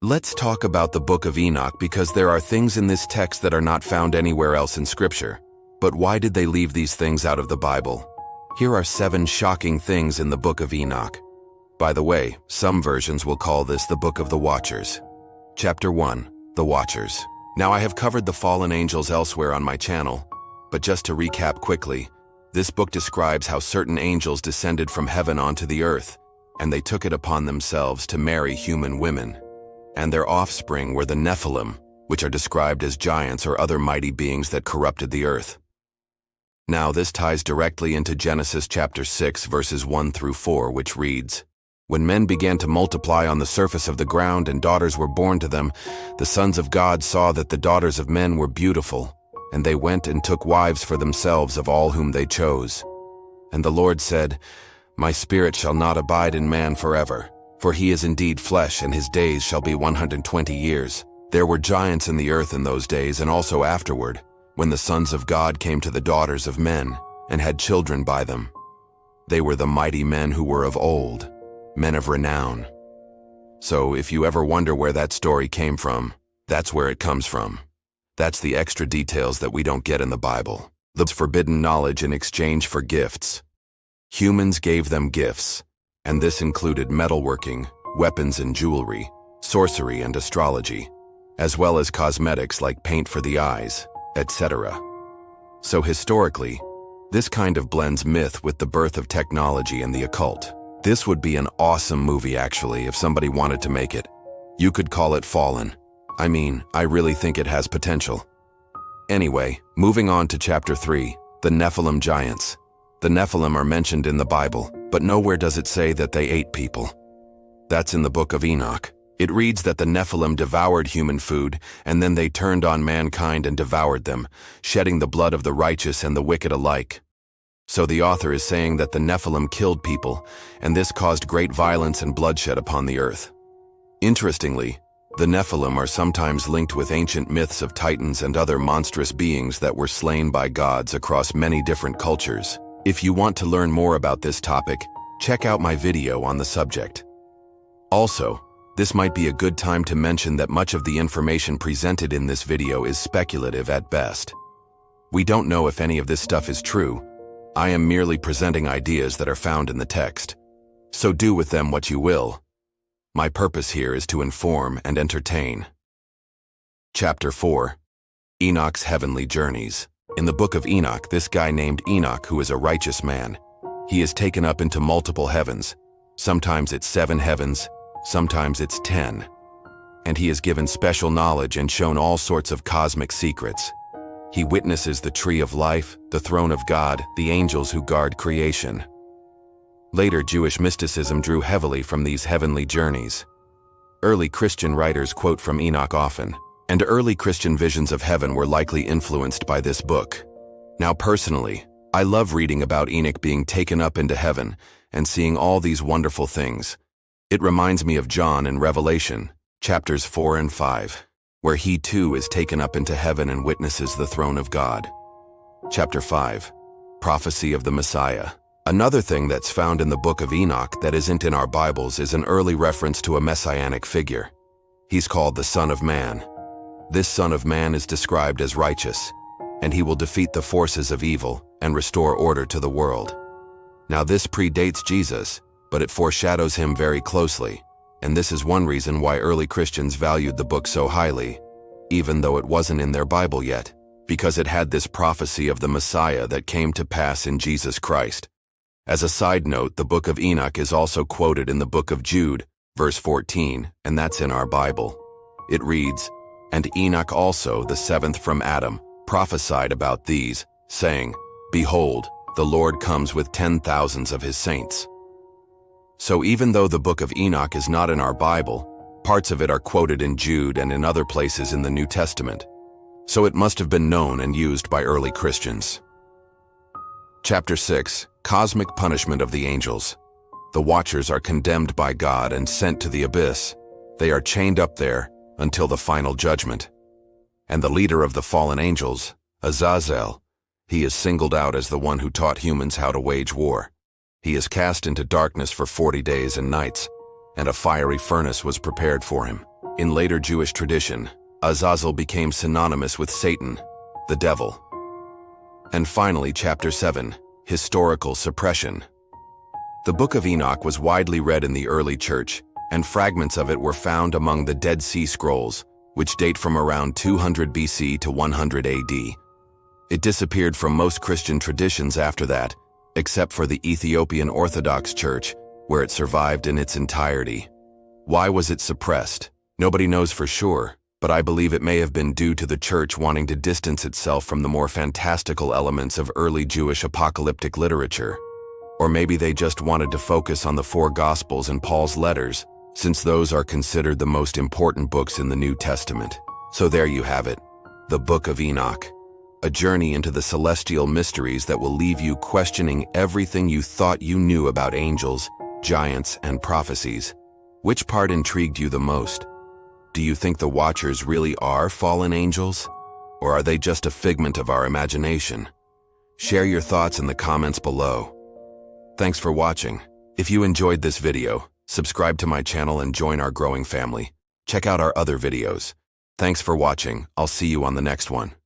Let's talk about the Book of Enoch because there are things in this text that are not found anywhere else in Scripture. But why did they leave these things out of the Bible? Here are 7 shocking things in the Book of Enoch. By the way, some versions will call this the Book of the Watchers. Chapter 1, The Watchers. Now I have covered the fallen angels elsewhere on my channel, but just to recap quickly, this book describes how certain angels descended from heaven onto the earth, and they took it upon themselves to marry human women. And their offspring were the Nephilim, which are described as giants or other mighty beings that corrupted the earth. Now this ties directly into Genesis chapter 6 verses 1 through 4, which reads, "When men began to multiply on the surface of the ground and daughters were born to them, the sons of God saw that the daughters of men were beautiful, and they went and took wives for themselves of all whom they chose. And the Lord said, My spirit shall not abide in man forever, for he is indeed flesh, and his days shall be 120 years. There were giants in the earth in those days, and also afterward, when the sons of God came to the daughters of men, and had children by them. They were the mighty men who were of old, men of renown." So if you ever wonder where that story came from, that's where it comes from. That's the extra details that we don't get in the Bible. The forbidden knowledge in exchange for gifts. Humans gave them gifts, and this included metalworking, weapons and jewelry, sorcery and astrology, as well as cosmetics like paint for the eyes, etc. So historically, this kind of blends myth with the birth of technology and the occult. This would be an awesome movie actually if somebody wanted to make it. You could call it Fallen. I mean, I really think it has potential. Anyway, moving on to chapter 3, the Nephilim giants. The Nephilim are mentioned in the Bible, but nowhere does it say that they ate people. That's in the Book of Enoch. It reads that the Nephilim devoured human food, and then they turned on mankind and devoured them, shedding the blood of the righteous and the wicked alike. So the author is saying that the Nephilim killed people, and this caused great violence and bloodshed upon the earth. Interestingly, the Nephilim are sometimes linked with ancient myths of titans and other monstrous beings that were slain by gods across many different cultures. If you want to learn more about this topic, check out my video on the subject. Also, this might be a good time to mention that much of the information presented in this video is speculative at best. We don't know if any of this stuff is true. I am merely presenting ideas that are found in the text. So do with them what you will. My purpose here is to inform and entertain. Chapter 4. Enoch's Heavenly Journeys. In the Book of Enoch, this guy named Enoch, who is a righteous man, he is taken up into multiple heavens. Sometimes it's 7 heavens, sometimes it's 10. And he is given special knowledge and shown all sorts of cosmic secrets. He witnesses the tree of life, the throne of God, the angels who guard creation. Later, Jewish mysticism drew heavily from these heavenly journeys. Early Christian writers quote from Enoch often, and early Christian visions of heaven were likely influenced by this book. Now personally, I love reading about Enoch being taken up into heaven and seeing all these wonderful things. It reminds me of John in Revelation, chapters 4 and 5, where he too is taken up into heaven and witnesses the throne of God. Chapter 5, Prophecy of the Messiah. Another thing that's found in the Book of Enoch that isn't in our Bibles is an early reference to a messianic figure. He's called the Son of Man. This Son of Man is described as righteous, and he will defeat the forces of evil and restore order to the world. Now this predates Jesus, but it foreshadows him very closely, and this is one reason why early Christians valued the book so highly, even though it wasn't in their Bible yet, because it had this prophecy of the Messiah that came to pass in Jesus Christ. As a side note, the Book of Enoch is also quoted in the Book of Jude, verse 14, and that's in our Bible. It reads, "And Enoch also, the 7th from Adam, prophesied about these, saying, Behold, the Lord comes with 10,000s of his saints." So even though the Book of Enoch is not in our Bible, parts of it are quoted in Jude and in other places in the New Testament. So it must have been known and used by early Christians. Chapter 6. Cosmic Punishment of the Angels. The Watchers are condemned by God and sent to the abyss. They are chained up there until the final judgment. And the leader of the fallen angels, Azazel, he is singled out as the one who taught humans how to wage war. He is cast into darkness for 40 days and nights, and a fiery furnace was prepared for him. In later Jewish tradition, Azazel became synonymous with Satan, the devil. And finally, Chapter 7, Historical Suppression. The Book of Enoch was widely read in the early church, and fragments of it were found among the Dead Sea Scrolls, which date from around 200 BC to 100 AD. It disappeared from most Christian traditions after that, except for the Ethiopian Orthodox Church, where it survived in its entirety. Why was it suppressed? Nobody knows for sure, but I believe it may have been due to the church wanting to distance itself from the more fantastical elements of early Jewish apocalyptic literature. Or maybe they just wanted to focus on the four Gospels and Paul's letters, since those are considered the most important books in the New Testament. So there you have it, the Book of Enoch, a journey into the celestial mysteries that will leave you questioning everything you thought you knew about angels, giants, and prophecies. Which part intrigued you the most? Do you think the Watchers really are fallen angels? Or are they just a figment of our imagination? Share your thoughts in the comments below. Thanks for watching. If you enjoyed this video, subscribe to my channel and join our growing family. Check out our other videos. Thanks for watching. I'll see you on the next one.